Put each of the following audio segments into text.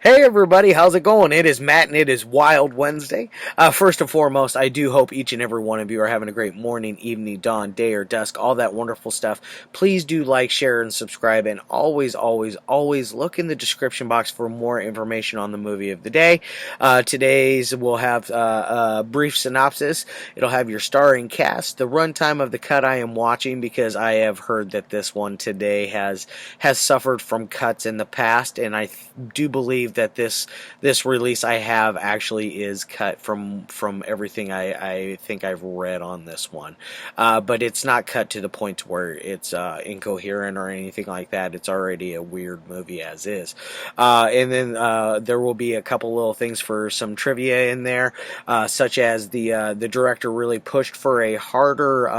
Hey everybody, how's it going? It is Matt and it is Wild Wednesday. First and foremost, I do hope each and every one of you are having a great morning, evening, dawn, day, or dusk, all that wonderful stuff. Please do like, share, and subscribe, and always look in the description box for more information on the movie of the day. Today's will have a brief synopsis. It'll have your starring cast, the runtime of the cut I am watching, because I have heard that this one today has suffered from cuts in the past, and I do believe that this release I have actually is cut from everything I think I've read on this one, but it's not cut to the point where it's incoherent or anything like that. It's already a weird movie as is, and then there will be a couple little things for some trivia in there, such as the director really pushed for a harder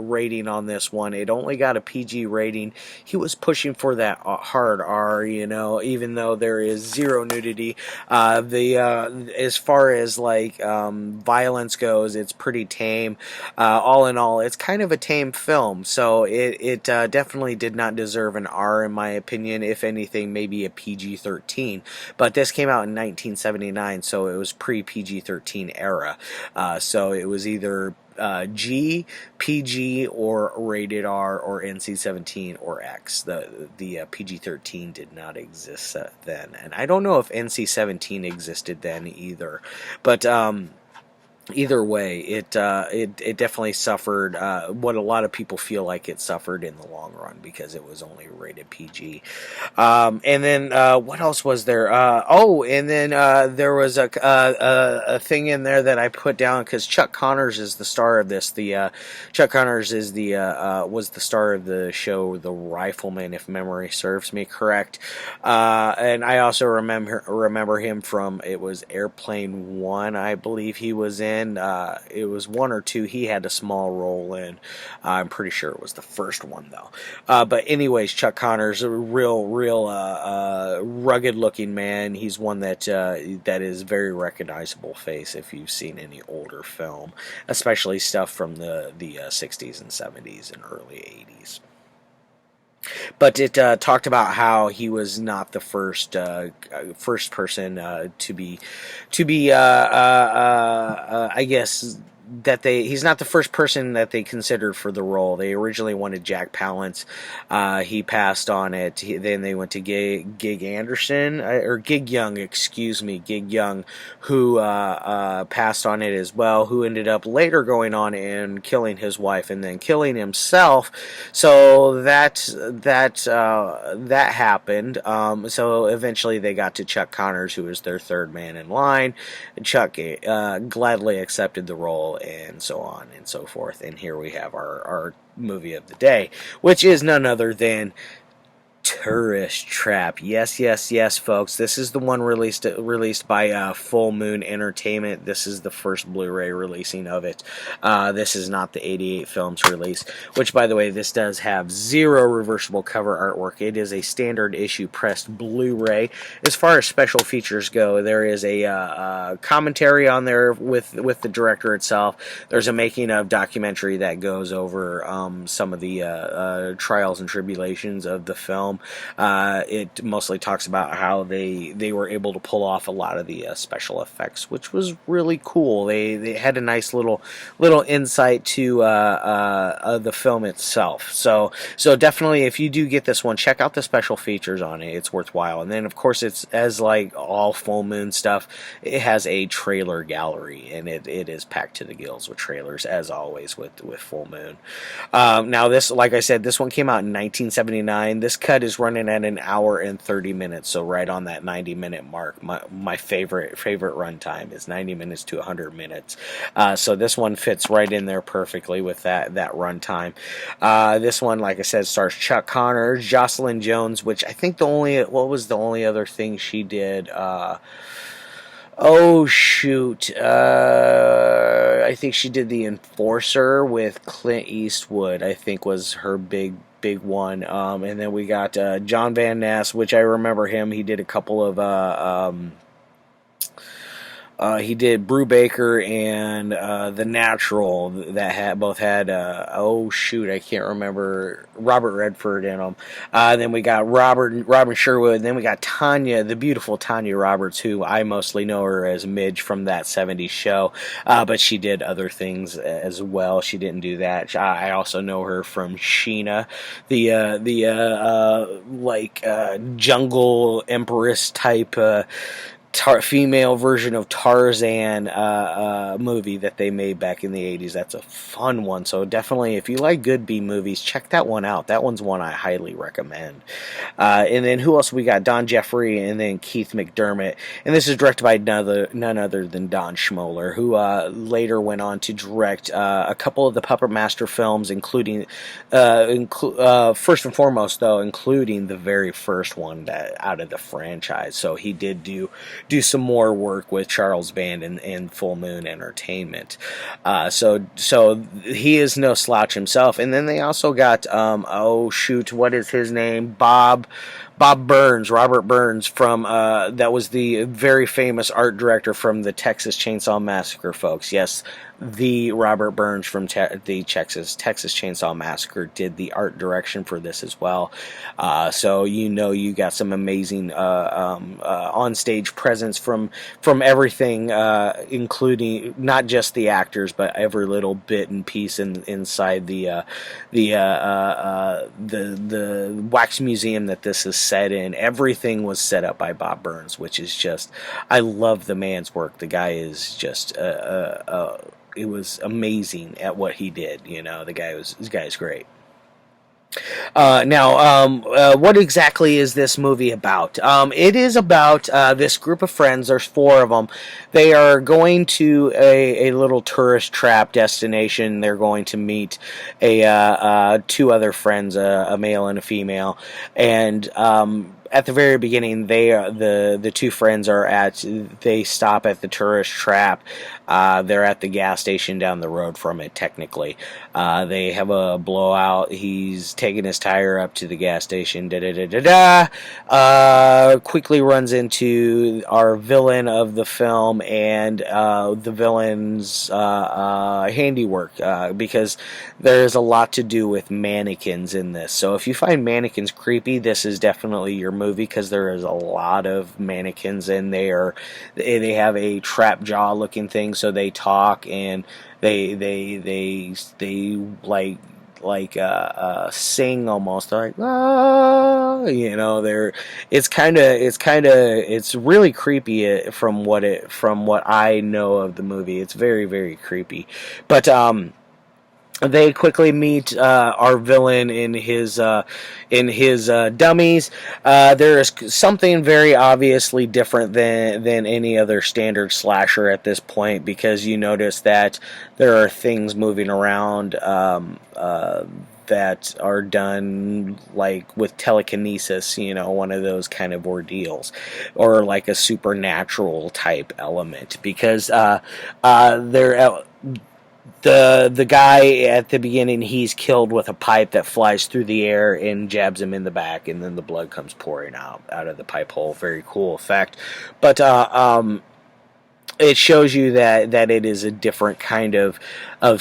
rating on this one. It only got a PG rating. He was pushing for that hard R, even though there is zero nudity. As far as violence goes, it's pretty tame. All in all, it's kind of a tame film, so it definitely did not deserve an R in my opinion. If anything, maybe a PG-13. But this came out in 1979, so it was pre-PG-13 era. So it was either G, PG, or rated R, or NC-17 or X. The PG-13 did not exist then, and I don't know if NC-17 existed then either. But either way, it definitely suffered what a lot of people feel like it suffered in the long run, because it was only rated PG. And then what else was there? And then there was a thing in there that I put down because Chuck Connors is the star of this. Chuck Connors is was the star of the show The Rifleman, if memory serves me correct. And I also remember him from, it was Airplane 1, I believe he was in. It was 1 or 2 he had a small role in. I'm pretty sure it was the first one though. But anyways, Chuck Connors, a real rugged looking man. He's one that is very recognizable face if you've seen any older film, especially stuff from the 60s and 70s and early 80s. But it talked about how he was not the first person to be I guess that he's not the first person that they considered for the role. They originally wanted Jack Palance. He passed on it. Then they went to Gig Anderson, or Gig Young, excuse me, Gig Young, who passed on it as well, who ended up later going on and killing his wife and then killing himself. So that happened. So eventually they got to Chuck Connors, who was their third man in line. Chuck gladly accepted the role, and so on and so forth. And here we have our movie of the day, which is none other than Tourist Trap. Yes, folks. This is the one released by Full Moon Entertainment. This is the first Blu-ray releasing of it. This is not the 88 films release, which, by the way, this does have zero reversible cover artwork. It is a standard issue pressed Blu-ray. As far as special features go, there is a commentary on there with the director itself. There's a making of documentary that goes over some of the trials and tribulations of the film. It mostly talks about how they were able to pull off a lot of the special effects, which was really cool. They had a nice little insight to the film itself. So definitely, if you do get this one, check out the special features on it. It's worthwhile. And then, of course, it's, as like all Full Moon stuff, it has a trailer gallery, and it is packed to the gills with trailers, as always with Full Moon. Now, this, like I said, this one came out in 1979. This cut is running at an hour and 30 minutes, so right on that 90-minute mark. My favorite runtime is 90 minutes to 100 minutes. So this one fits right in there perfectly with that runtime. This one, like I said, stars Chuck Connors, Jocelyn Jones, which I think what was the only other thing she did? Oh shoot! I think she did The Enforcer with Clint Eastwood. I think was her big one. And then we got John Van Ness, which I remember him. He did a couple of He did Brubaker and The Natural that both had oh shoot, I can't remember, Robert Redford in them. Then we got Robin Sherwood. Then we got Tanya, the beautiful Tanya Roberts, who I mostly know her as Midge from That '70s Show, but she did other things as well. She didn't do that. I also know her from Sheena, the jungle empress type. Female version of Tarzan movie that they made back in the 80s. That's a fun one. So definitely, if you like good B movies, check that one out. That one's one I highly recommend. And then who else we got? Don Jeffory and then Keith McDermott. And this is directed by none other than Don Schmoeller, who later went on to direct a couple of the Puppet Master films, including, first and foremost, though, including the very first one out of the franchise. So he did do some more work with Charles Band and Full Moon Entertainment. So he is no slouch himself. And then they also got, what is his name? Robert Burns from, that was the very famous art director from the Texas Chainsaw Massacre, folks. Yes, the Robert Burns from the Texas Chainsaw Massacre did the art direction for this as well. So you got some amazing on-stage presence from everything, including not just the actors, but every little bit and piece inside the wax museum that this is set in. Everything was set up by Bob Burns, which is just, I love the man's work. The guy is just it was amazing at what he did. This guy's great. What exactly is this movie about? It is about this group of friends. There's four of them. They are going to a little tourist trap destination. They're going to meet two other friends, a male and a female, and at the very beginning, the two friends they stop at the tourist trap. They're at the gas station down the road from it, technically. They have a blowout. He's taking his tire up to the gas station. Quickly runs into our villain of the film and the villain's handiwork, because there's a lot to do with mannequins in this. So if you find mannequins creepy, this is definitely your movie, because there is a lot of mannequins in there. They have a trap jaw looking thing, so they talk and they sing almost. They're like, ah, it's really creepy from what I know of the movie. It's very, very creepy. But they quickly meet our villain in his dummies. There is something very obviously different than any other standard slasher at this point, because you notice that there are things moving around that are done like with telekinesis, one of those kind of ordeals, or like a supernatural type element, because the guy at the beginning, he's killed with a pipe that flies through the air and jabs him in the back, and then the blood comes pouring out of the pipe hole. Very cool effect. But it shows you that it is a different kind of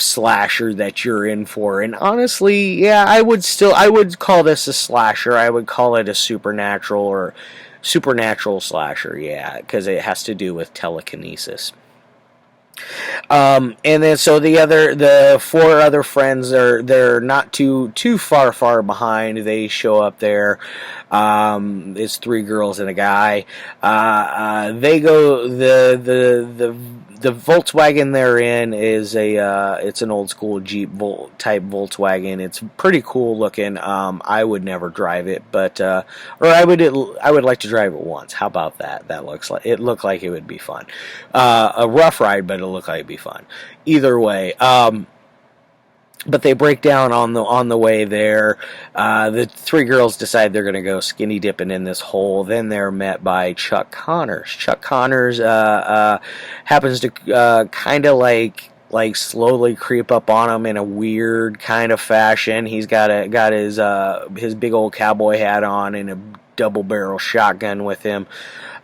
slasher that you're in for. And honestly, yeah, I would call this a slasher. I would call it a supernatural slasher, yeah, because it has to do with telekinesis. And then so the four other friends they're not too far behind. They show up there. It's three girls and a guy. They go the Volkswagen they're in is it's an old school Jeep type Volkswagen. It's pretty cool looking. I would never drive it, but or I would like to drive it once. How about that? It looked like it would be fun. A rough ride, but it looked like it'd be fun. Either way. But they break down on the way there. The three girls decide they're going to go skinny dipping in this hole. Then they're met by Chuck Connors. Chuck Connors happens to kind of like slowly creep up on them in a weird kind of fashion. He's got his big old cowboy hat on and a double barrel shotgun with him.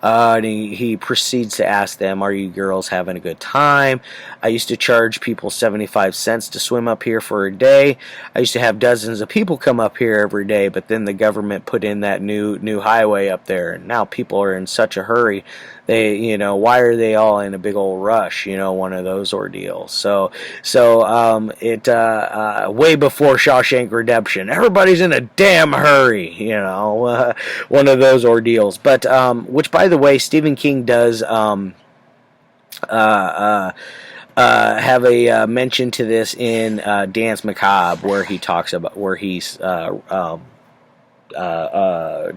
And he proceeds to ask them, "Are you girls having a good time? I used to charge people 75 cents to swim up here for a day. I used to have dozens of people come up here every day, but then the government put in that new highway up there, and now people are in such a hurry. Why are they all in a big old rush? One of those ordeals. So it way before Shawshank Redemption, everybody's in a damn hurry. One of those ordeals. But which, by the way, Stephen King does have a mention to this in Dance Macabre, where he talks about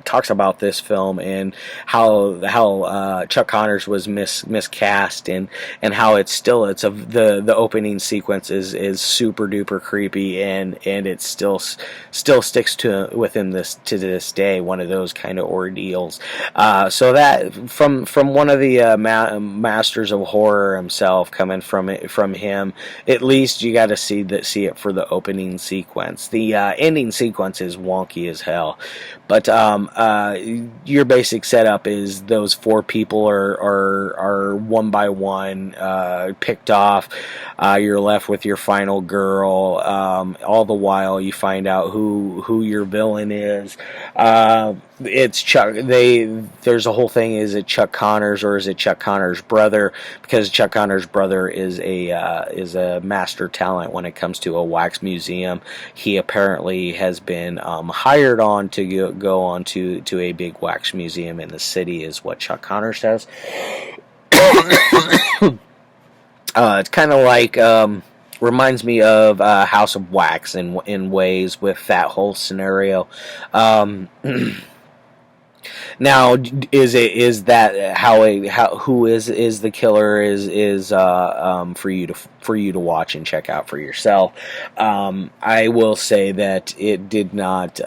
talks about this film and how Chuck Connors was miscast, and how the opening sequence is super duper creepy, and it still sticks with him to this day, one of those kind of ordeals. So that from one of the masters of horror himself, coming from him, at least you got to see it for the opening sequence. The ending sequence is wonky as hell. But your basic setup is those four people are one by one picked off. You're left with your final girl. All the while, you find out who your villain is. It's Chuck. There's a whole thing. Is it Chuck Connors or is it Chuck Connors' brother? Because Chuck Connors' brother is a master talent when it comes to a wax museum. He apparently has been hired on to go on to a big wax museum in the city, is what Chuck Connors says. It's kind of like reminds me of House of Wax in ways, with that whole scenario. Now, is that who is the killer is for you to watch and check out for yourself. I will say that it did not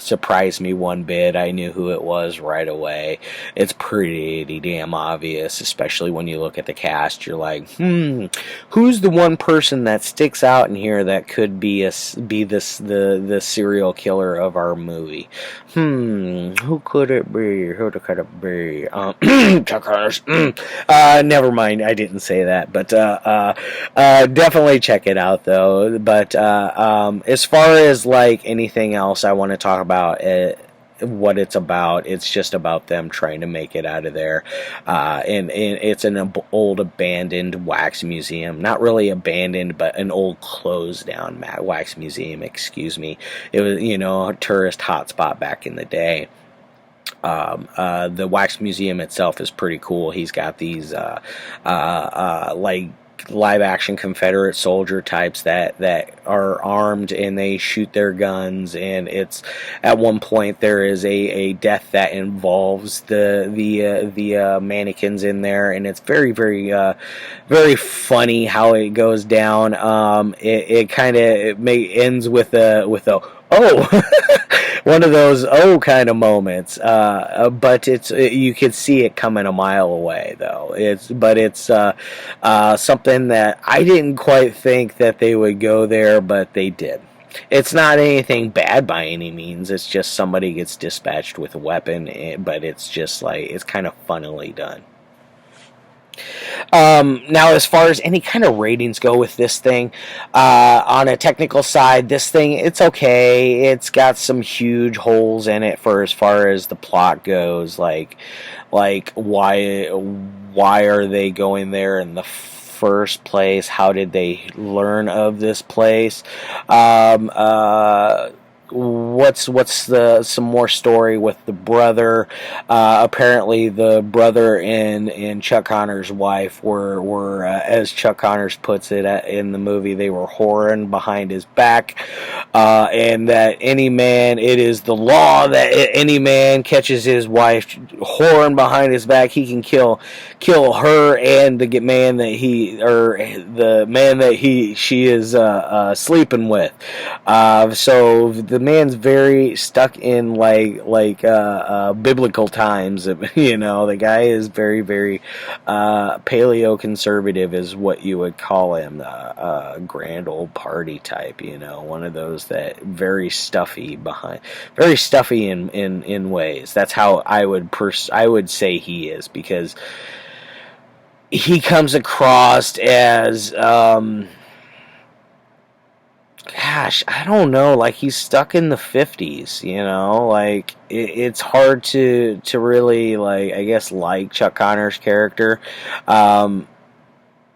surprise me one bit. I knew who it was right away. It's pretty damn obvious, especially when you look at the cast. You're like, who's the one person that sticks out in here that could be the serial killer of our movie? Who could it be? Who could it be? Chuck Connors. Never mind. I didn't say that, but definitely check it out, though. But as far as like anything else I want to talk about, what it's about, it's just about them trying to make it out of there, and it's an old abandoned wax museum. Not really abandoned, but an old closed down wax museum, excuse me. It was a tourist hotspot back in the day. The wax museum itself is pretty cool. He's got these like live action Confederate soldier types that are armed, and they shoot their guns, and it's at one point there is a death that involves the mannequins in there, and it's very very funny how it goes down. It kind of ends with a oh one of those kind of moments, but you could see it coming a mile away, though. It's something that I didn't quite think that they would go there, but they did. It's not anything bad by any means. It's just somebody gets dispatched with a weapon, but it's just like, it's kind of funnily done. Now, as far as any kind of ratings go with this thing, on a technical side, this thing, it's okay. It's got some huge holes in it for as far as the plot goes. Like why are they going there in the first place? How did they learn of this place? What's some more story with the brother? Apparently the brother and Chuck Connors' wife were as Chuck Connors puts it in the movie, they were whoring behind his back, and that it is the law that any man catches his wife whoring behind his back, he can kill her and the man that she is sleeping with. So the man's very stuck in biblical times. You know, the guy is very, very paleo conservative, is what you would call him. Grand old party type. You know, one of those that very stuffy in ways. That's how I would say he is, because he comes across as gosh, I don't know, like he's stuck in the 50s, you know, like it's hard to really, like, I guess, like Chuck Connor's character.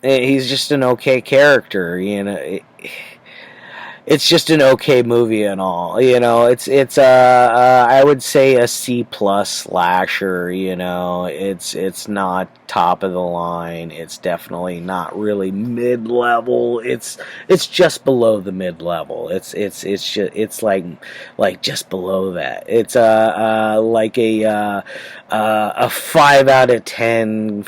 He's just an okay character, you know. It's just an okay movie and all, you know. It's I would say a C plus slasher, you know. It's not top of the line. It's definitely not really mid level. It's just below the mid level. It's like just below that. It's like a 5 out of 10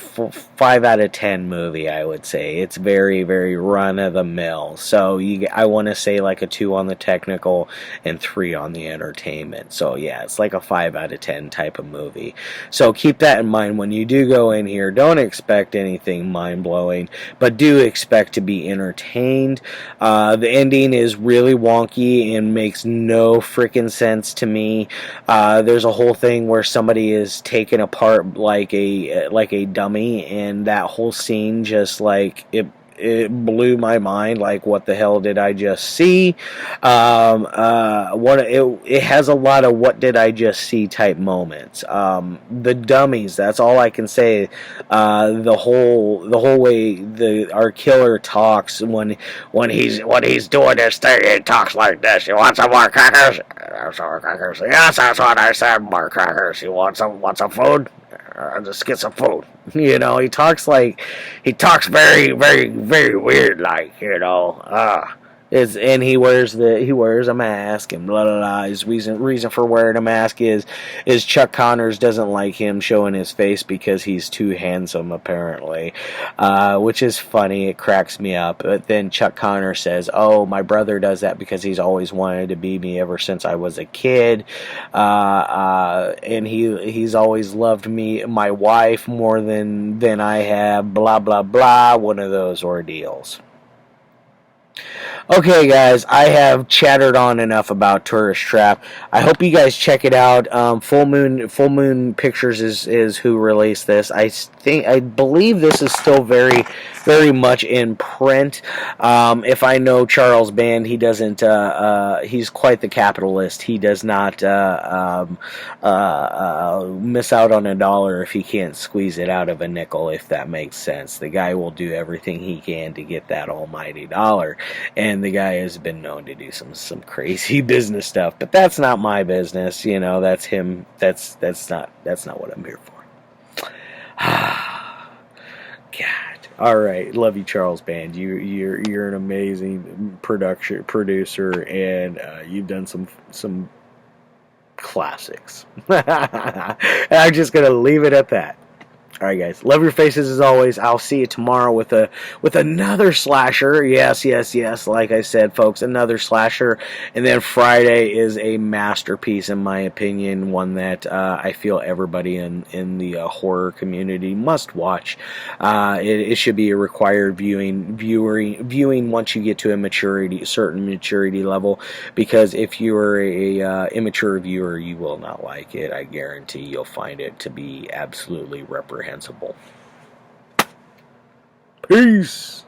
movie, I would say. It's very, very run of the mill. So I want to say like a 2 on the technical and 3 on the entertainment. So yeah, it's like a 5 out of 10 type of movie. So keep that in mind when you do go in here. Don't expect anything mind-blowing, but do expect to be entertained. The ending is really wonky and makes no freaking sense to me. There's a whole thing where somebody is taken apart like a dummy, and that whole scene just like it blew my mind. Like, what the hell did I just see? It has a lot of what did I just see type moments. The dummies. That's all I can say. The whole way our killer talks when he's doing this thing, he talks like this. You want some more crackers? Some more crackers. Yes, that's what I said. More crackers. You want some food? Just get some food. You know, he talks very, very, very weird, like, you know. And he wears a mask and blah blah blah. His reason for wearing a mask is Chuck Connors doesn't like him showing his face because he's too handsome, apparently, which is funny. It cracks me up. But then Chuck Connor says, "Oh, my brother does that because he's always wanted to be me ever since I was a kid, and he's always loved me, my wife, more than I have." Blah blah blah. One of those ordeals. Okay, guys, I have chattered on enough about Tourist Trap. I hope you guys check it out. Full Moon Pictures is who released this. I believe this is still very, very much in print. If I know Charles Band, he doesn't. He's quite the capitalist. He does not miss out on a dollar if he can't squeeze it out of a nickel. If that makes sense, the guy will do everything he can to get that almighty dollar. And the guy has been known to do some crazy business stuff, but that's not my business, you know. That's him. That's not what I'm here for. God. All right, love you, Charles Band. You're an amazing producer, and you've done some classics. I'm just gonna leave it at that. All right, guys. Love your faces as always. I'll see you tomorrow with another slasher. Yes. Like I said, folks, another slasher. And then Friday is a masterpiece, in my opinion. One that I feel everybody in the horror community must watch. It should be a required viewing once you get to a certain maturity level. Because if you are a immature viewer, you will not like it. I guarantee you'll find it to be absolutely reprehensible. Peace.